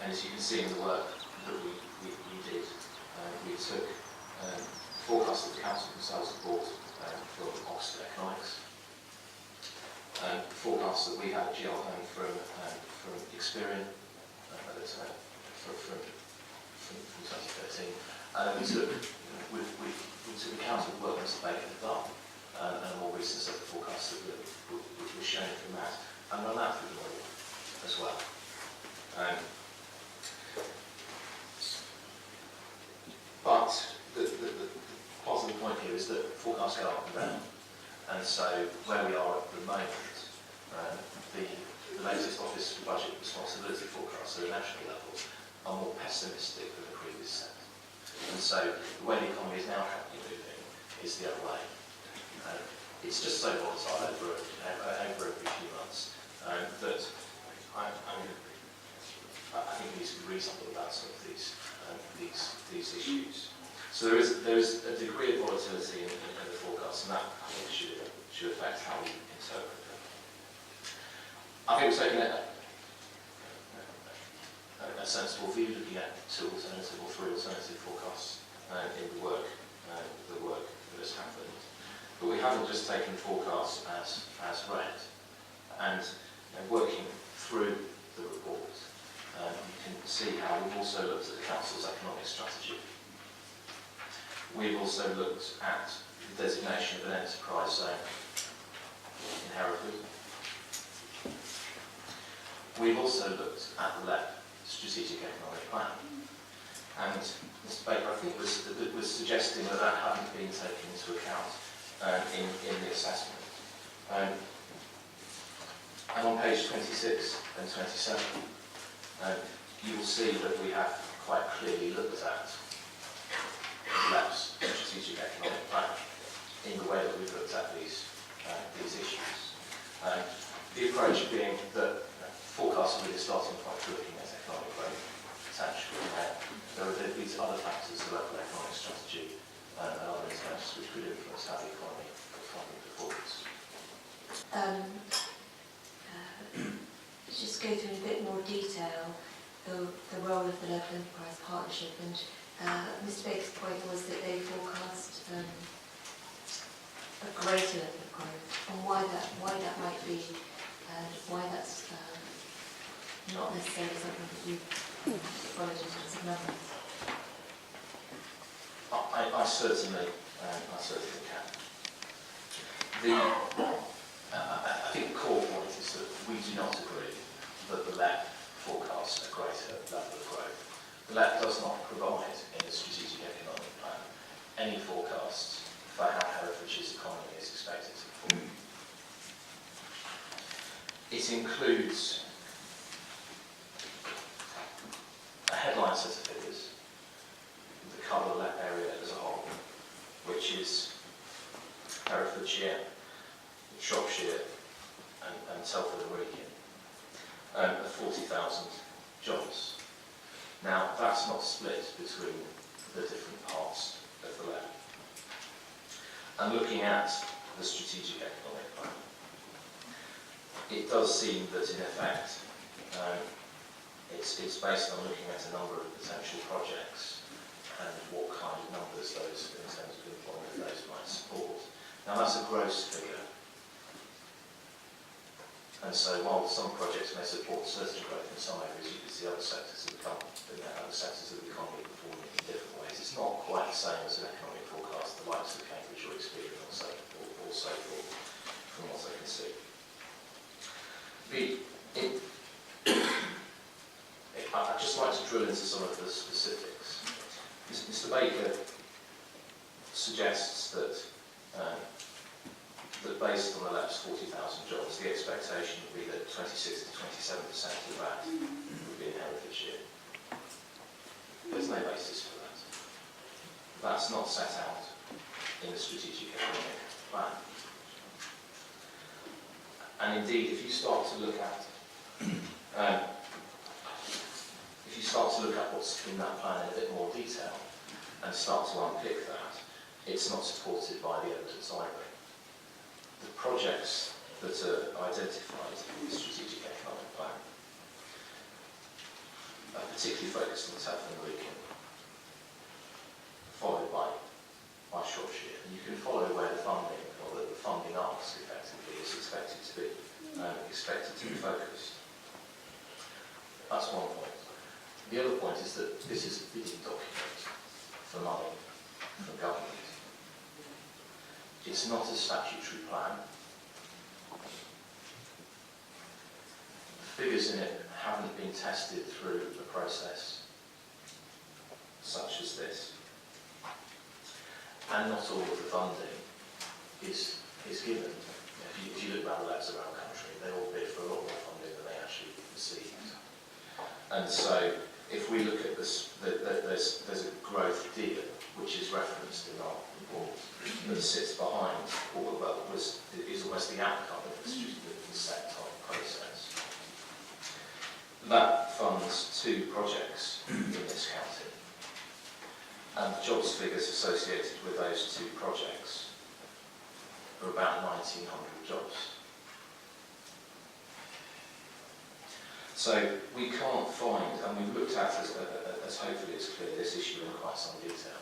And as you can see in the work that we did, we took forecasts that the council themselves had bought from Oxford Economics, forecasts that we had at from Experian from 2013. We took account of the work Mr. Baker had done, and a more recent set of forecasts that were shown from that, and run that through the model as well. But the part of the point here is that forecasts go up and down, and so where we are at the moment, the latest Office for Budget Responsibility forecasts at a national level are more pessimistic than the previous set. And so the way the economy is now currently moving is the other way. It's just so volatile over every few months that I think we need to be reasonable about some of these issues. So there is a degree of volatility in the forecast, and that I think should affect how we interpret them. I think we've taken a sensible view, looking at three alternative forecasts in the work that has happened. But we haven't just taken the forecasts as read, and working through the report, you can see how we've also looked at the council's economic strategy. We've also looked at the designation of an enterprise zone in Hereford. We've also looked at the LEP, Strategic Economic Plan. And Mr. Baker, I think, was suggesting that hadn't been taken into account in the assessment. And on page 26 and 27, you will see that we have quite clearly looked at LEP's Strategic Economic Plan in the way that we've looked at these issues. The approach being that forecasts are really starting point for looking at economic growth potential. There are these other factors, the local economic strategy and other incentives which could influence how the economy performs. Just go through in a bit more detail the role of the local enterprise partnership, and Mr. Baker's point was that they forecast a greater level of growth, and why that might be, and why that's not necessarily something that you followed in terms of numbers. I certainly can. I think the core point is that we do not agree that the LEP forecasts a greater level of growth. The LEP does not provide in the Strategic Economic Plan any forecasts for how Herefordshire's economy is expected to perform. It includes a headline set of figures that cover the LEP area as a whole, which is Herefordshire, Shropshire and Telford and Wrekin, of 40,000 jobs. Now, that's not split between the different parts of the LEP. And looking at the Strategic Economic Plan, it does seem that in effect it's based on looking at a number of potential projects and what kind of numbers those, in terms of employment, those might support. Now, that's a gross figure. And so while some projects may support certain growth in some areas, you can see other sectors of the economy performing in different ways. It's not quite the same as an economic forecast, the likes of Cambridge or Experian or so forth, from what I can see. I'd just like to drill into some of the specifics. Mr. Baker suggests that based on the LEP's 40,000 jobs, the expectation would be that 26 to 27% of that would be in Herefordshire. There's no basis for that. That's not set out in the Strategic Economic Plan. And indeed, if you start to look at what's in that plan in a bit more detail and start to unpick that, it's not supported by the evidence either. The projects that are identified in the Strategic Economic Plan are particularly focused on South and Wrekin, followed by Shropshire. And you can follow where the funding, or the funding ask effectively, is expected to be focused. That's one point. The other point is that this is a bidding document for money from government. It's not a statutory plan. The figures in it haven't been tested through a process such as this. And not all of the funding is given. If you look around the labs around the country, they all bid for a lot more funding than they actually receive. And so, if we look at this, there's a growth deal which is referenced in our report that sits behind all of that is almost the outcome of this set type process. That funds 2 projects in this county. And the jobs figures associated with those 2 projects are about 1,900 jobs. So we can't find, and we've looked at as hopefully it's clear, this issue in quite some detail,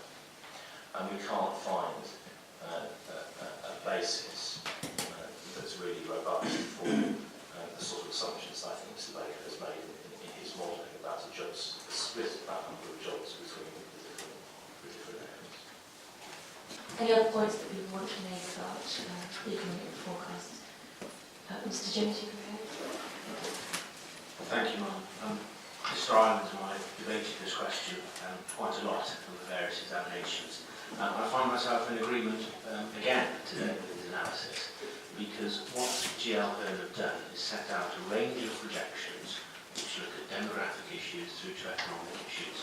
and we can't find a basis that's really robust for the sort of assumptions I think Mr. Baker has made in his modelling about a split about number of jobs between the different areas. Any other points that we want to make about the economic forecast? Mr. James, you go ahead. Thank you, Ma'am. Mr. Ireland and I debated this question quite a lot in the various examinations. I find myself in agreement again today with his analysis, because what GL Hearn have done is set out a range of projections which look at demographic issues through to economic issues.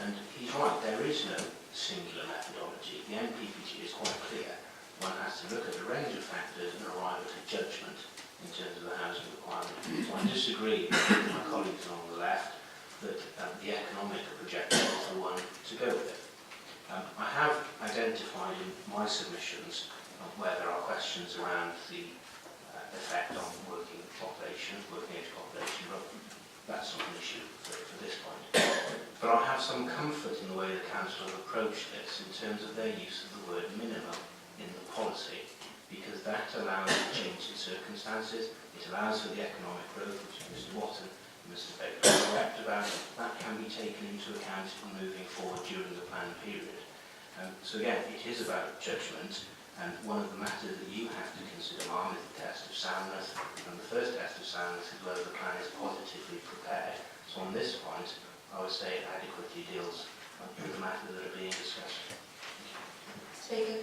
And he's right, there is no singular methodology. The NPPG is quite clear. One has to look at a range of factors and arrive at a judgment in terms of the housing requirement. So I disagree with my colleagues on the left that the economic projection is the one to go with. I have identified in my submissions where there are questions around the effect on working age population, but that's not an issue for this point. But I have some comfort in the way the Council have approached this in terms of their use of the word minimum in the policy, because that allows a change in circumstances, it allows for the economic growth, which Mr. Watson and Mr. Baker are correct about. That can be taken into account in moving forward during the planned period. So again, it is about judgment, and one of the matters that you have to consider, Ma'am, is the test of soundness, and the first test of soundness is whether the plan is positively prepared. So on this point, I would say it adequately deals with the matters that are being discussed. Speaker.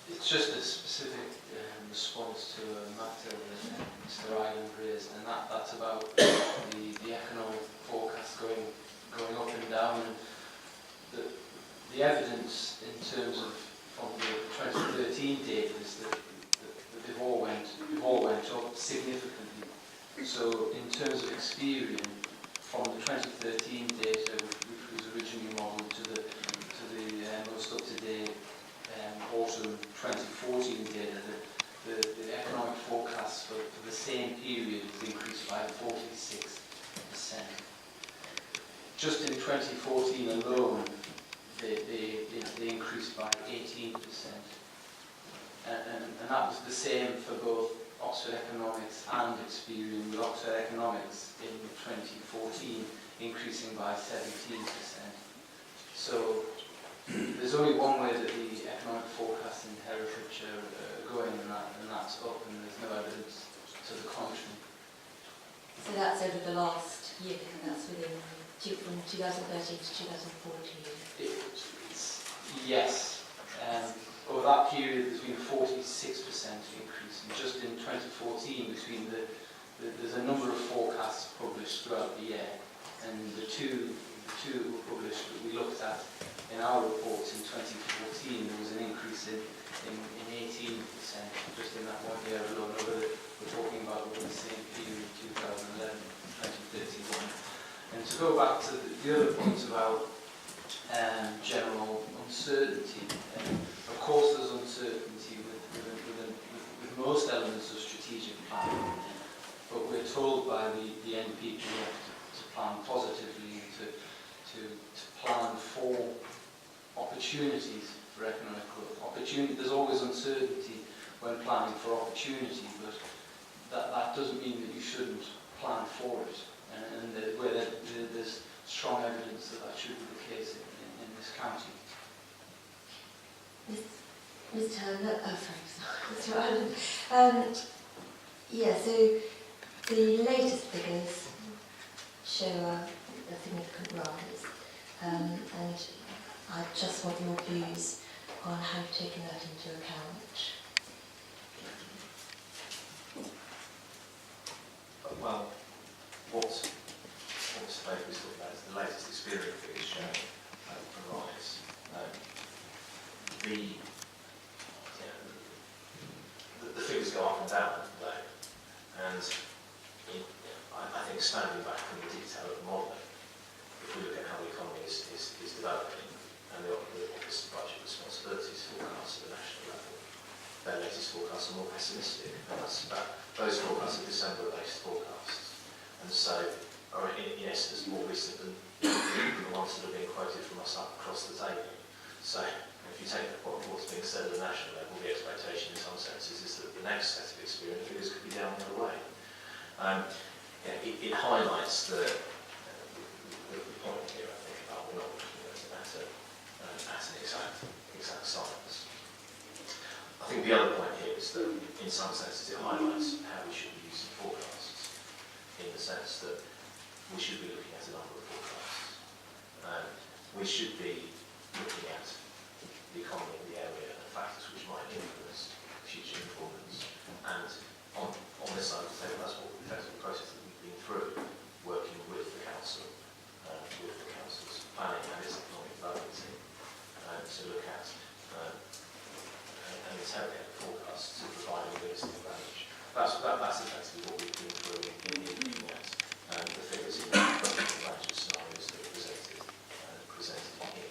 It's just a specific response to a matter that Mr. Ireland raised, and that's about the economic forecast going up and down. And the evidence in terms of from the 2013 data is that they've all went up significantly. So in terms of Experian, from the 2013 data, which was originally modelled, to the most up-to-date autumn 2014 data, the economic forecast for the same period has increased by 46%. Just in 2014 alone, they increased by 18%. And that was the same for both Oxford Economics and Experian, with Oxford Economics in 2014 increasing by 17%. So there's only one way that the economic forecasts in Herefordshire are going, and that's up, and there's no evidence to the contrary. So that's over the last year, that's from 2013 to 2014? Yes. Over that period, there's been a 46% increase, and just in 2014, there's a number of forecasts published throughout the year, and the two that were published that we looked at in our reports in 2014, there was an increase in 18% just in that 1 year alone. We're talking about over the same period, 2011, 2031. And to go back to the other points about general uncertainty, of course there's uncertainty with most elements of strategic planning, we're told by the NPP to plan positively and to plan for opportunities for economic growth. There's always uncertainty when planning for opportunity, but that doesn't mean that you shouldn't plan for it. And where there's strong evidence that should be the case in this county. Mr. Ireland. Yeah, so the latest figures show a significant rise, and I just want your views on how you've taken that into account. Well, what's supposed to be talking about is the latest experience figures showing a rise. The figures go up and down, though, and I think standing back from the detail of the modelling, if we look at how the economy is developing and the Office of Budget Responsibilities forecasts at the national level, their latest forecasts are more pessimistic, and those forecasts are December-based forecasts, and so are in essence more recent than the ones that are being quoted from us up across the table. So if you take what's being said at the national level, the expectation in some senses is that the next set of experience figures could be down the other way. It highlights the point here, I think, about we're not looking at an exact science. I think the other point here is that in some senses it highlights how we should be using forecasts, in the sense that we should be looking at a number of forecasts. We should be looking at the economy in the area and factors which might influence future performance. And on this side of the table, that's what effectively the process that we've been through, working with the council, with the council's planning and its economic development team, to look at and interrogate the forecasts to provide a realistic range. That's effectively what we've been through in looking at the figures in the range of scenarios that are presented here.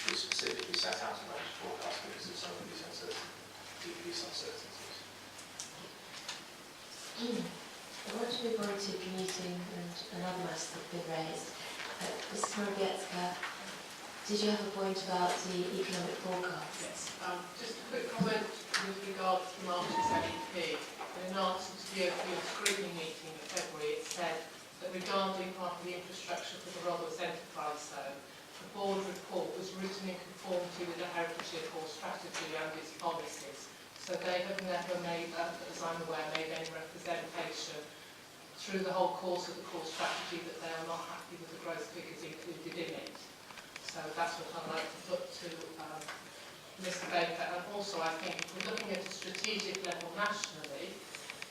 We specifically set out a range of forecasts because of some of these uncertainties. I want to move on to commuting and another matter that's been raised. Mrs. Morawiecka, did you have a point about the economic forecasts? Yes, just a quick comment with regard to March's MEP. In an answer to the European Scrutiny meeting in February, it said that regarding part of the infrastructure for the Roberts Enterprise Zone, the board report was written in conformity with the Herefordshire core strategy and its policies. So they have never made, as I'm aware, made any representation through the whole course of the core strategy that they are not happy with the growth figures included in it. So that's what I'd like to put to Mr. Baker. And also I think if we're looking at a strategic level nationally,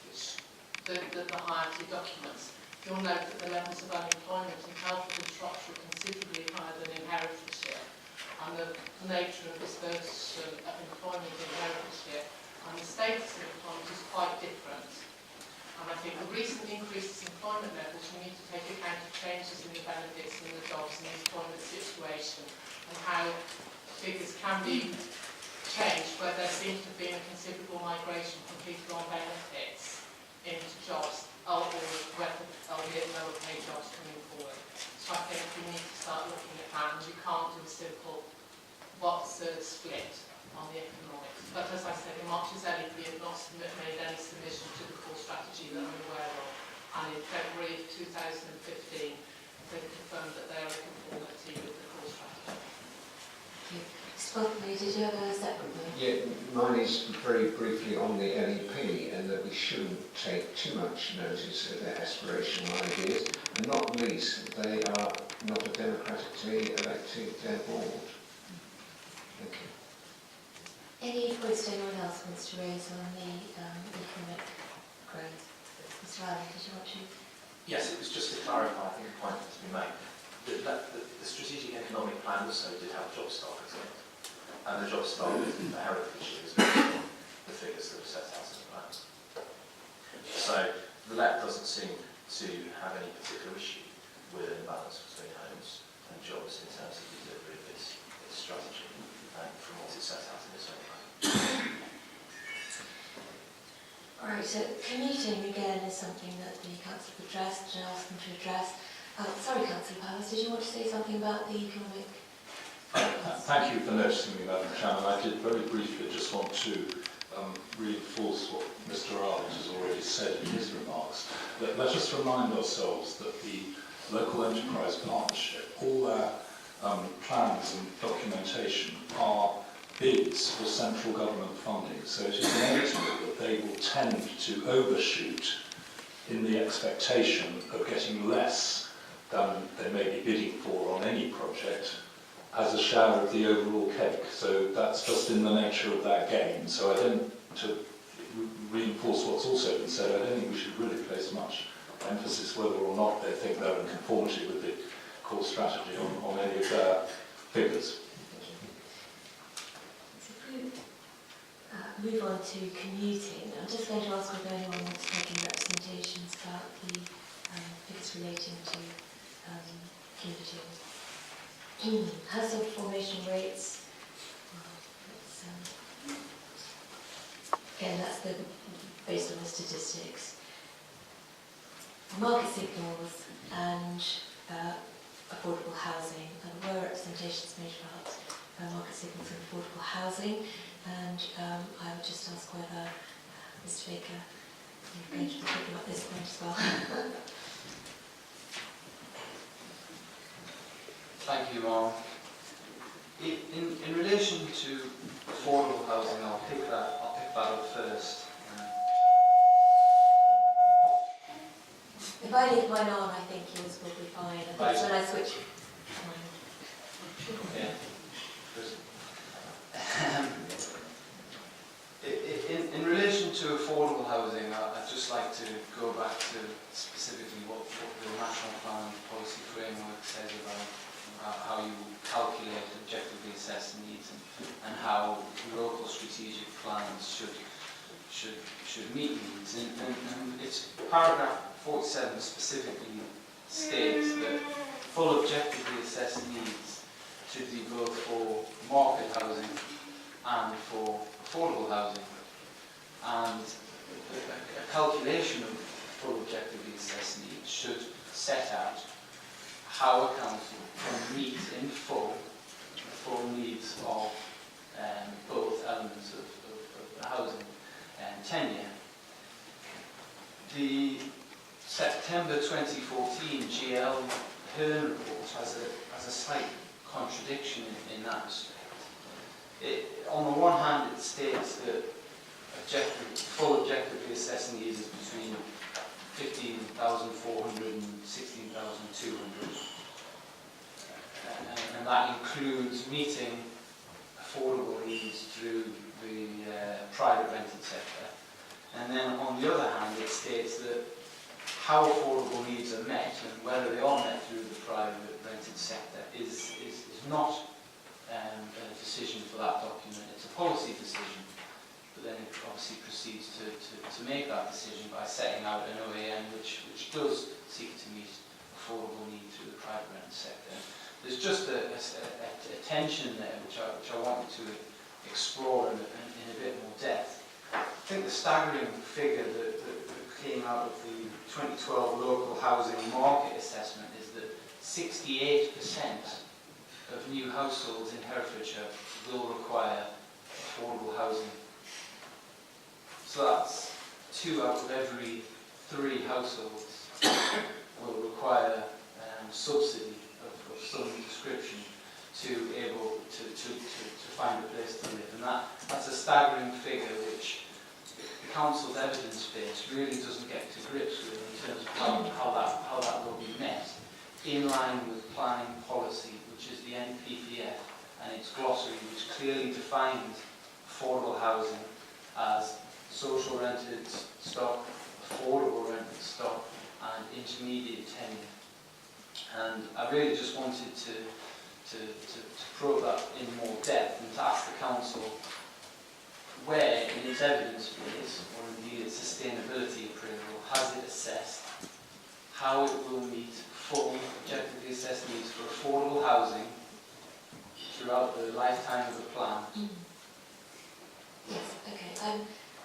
which the HIRT documents, you'll note that the levels of unemployment in Hereford and Shropshire are considerably higher than in Herefordshire. And the nature and dispersion of employment in Herefordshire and the status of employment is quite different. And I think the recent increases in employment levels, we need to take account of changes in the benefits and the jobs and the employment situation and how figures can be changed where there seems to have been a considerable migration from people on benefits into jobs, albeit lower paid jobs coming forward. So I think we need to start looking at that, and you can't do a simple what's the split on the economics. But as I said, in March's MEP have not made any submission to the core strategy that I'm aware of. And in February 2015, they confirmed that they are in conformity with the core strategy. Scott, did you have a separate point? Yeah, mine is very briefly on the LEP, and that we shouldn't take too much notice of their aspirational ideas, and not least, they are not a democratically elected board. Thank you. Any points anyone else wants to raise on the economic growth? Mr. Riley, did you want to? Yes, it was just to clarify, I think the point that's been made. The strategic economic plan also did have jobs targets in it. And the jobs target for Herefordshire is based on the figures that are set out in the plan. So the LEP doesn't seem to have any particular issue with an imbalance between homes and jobs in terms of the delivery of its strategy from what is set out in its own plan. Alright, so commuting again is something that the council have addressed and asked them to address. Sorry, Councillor Powers, did you want to say something about the economic? Thank you for noticing me, Madam Chairman. I did very briefly just want to reinforce what Mr. Arnold has already said in his remarks. Let us remind ourselves that the local enterprise partnership, all their plans and documentation are bids for central government funding. So it is inevitable that they will tend to overshoot in the expectation of getting less than they may be bidding for on any project as a share of the overall cake. So that's just in the nature of that game. So I don't, to reinforce what's also been said, I don't think we should really place much emphasis whether or not they think they're in conformity with the core strategy on any of their figures. So if we move on to commuting, I'm just going to ask whether anyone wants to make any representations about the figures relating to commuting. Household formation rates. Again, that's based on the statistics. Market signals and affordable housing. There were representations made about market signals and affordable housing, and I would just ask whether Mr. Baker, you're going to be talking about this point as well. Thank you, Mom. In relation to affordable housing, I'll pick that up first. If I leave mine on, I think yours will be fine. I think it's when I switch mine. Yeah. In relation to affordable housing, I'd just like to go back to specifically what the National Plan Policy Framework says about how you calculate objectively assessed needs and how local strategic plans should meet needs. And it's paragraph 47 specifically states that full objectively assessed needs should be both for market housing and for affordable housing. And a calculation of full objectively assessed needs should set out how a council can meet in full the full needs of both elements of the housing tenure. The September 2014 GL Hearn report has a slight contradiction in that respect. On the one hand, it states that full objectively assessed needs is between 15,400 and 16,200. And that includes meeting affordable needs through the private rented sector. And then on the other hand, it states that how affordable needs are met and whether they are met through the private rented sector is not a decision for that document. It's a policy decision. But then it obviously proceeds to make that decision by setting out an OAM which does seek to meet affordable need through the private rented sector. There's just a tension there which I wanted to explore in a bit more depth. I think the staggering figure that came out of the 2012 local housing market assessment is that 68% of new households in Herefordshire will require affordable housing. So that's 2 out of every 3 households will require subsidy of some description to able to find a place to live. And that's a staggering figure which the council's evidence base really doesn't get to grips with in terms of how that will be met in line with planning policy, which is the NPPF and its glossary, which clearly defines affordable housing as social rented stock, affordable rented stock, and intermediate tenure. And I really just wanted to probe that in more depth and to ask the council where in its evidence base, or indeed its sustainability appraisal, has it assessed how it will meet full objectively assessed needs for affordable housing throughout the lifetime of the plan. Yes, okay.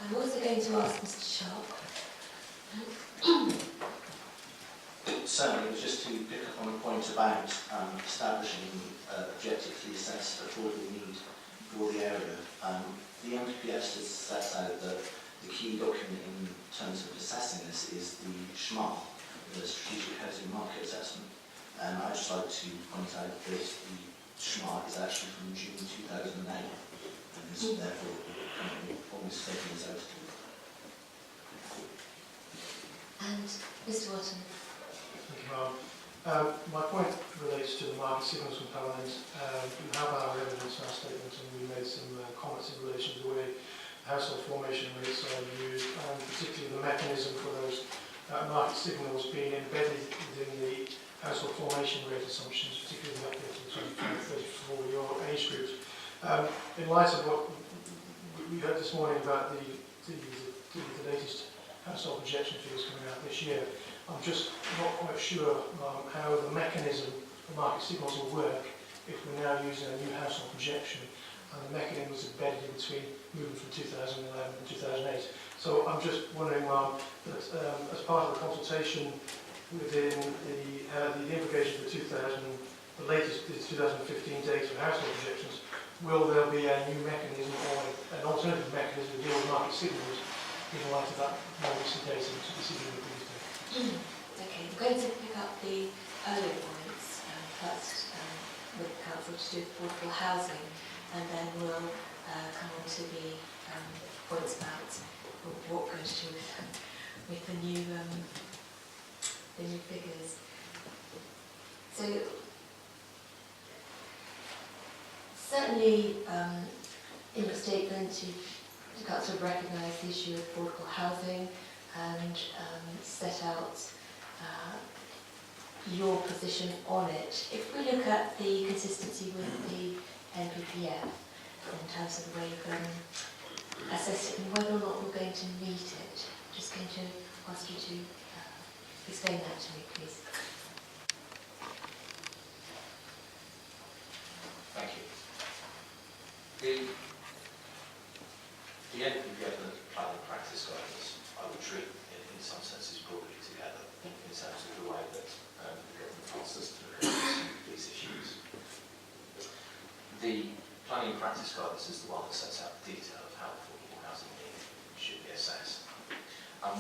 I'm also going to ask Mr. Sharp. Certainly, it was just to pick up on the point about establishing objectively assessed affordable need for the area. The MPPS has set out that the key document in terms of assessing this is the SMART, the Strategic Housing Market Assessment. I'd just like to point out that the SMART is actually from June 2008 and is therefore almost 30 years out. And Mr. Watton. Thank you, Ma'am. My point relates to the market signals component. We have our evidence, our statements, and we made some comments in relation to the way household formation rates are used, and particularly the mechanism for those market signals being embedded within the household formation rate assumptions, particularly the update to 34-year age groups. In light of what we heard this morning about the latest household projection figures coming out this year, I'm just not quite sure how the mechanism of market signals will work if we're now using a new household projection and the mechanism was embedded in between moving from 2011 and 2008. So I'm just wondering, that as part of the consultation within the implication for the latest 2015 data for household projections, will there be a new mechanism or an alternative mechanism to deal with market signals in light of that more recent data which is decision with these days? Okay, we're going to pick up the earlier points first with the Council to do affordable housing, and then we'll come on to the points about what goes to with the new figures. So certainly in your statement the Council recognised the issue of affordable housing and set out your position on it. If we look at the consistency with the NPPF in terms of the way you've assessed it and whether or not we're going to meet it, I'm just going to ask you to explain that to me, please. Thank you. The NPPF and the planning practice guidance I would treat in some senses broadly together in terms of the way that the government wants us to address these issues. The planning practice guidance is the one that sets out the detail of how affordable housing need should be assessed. And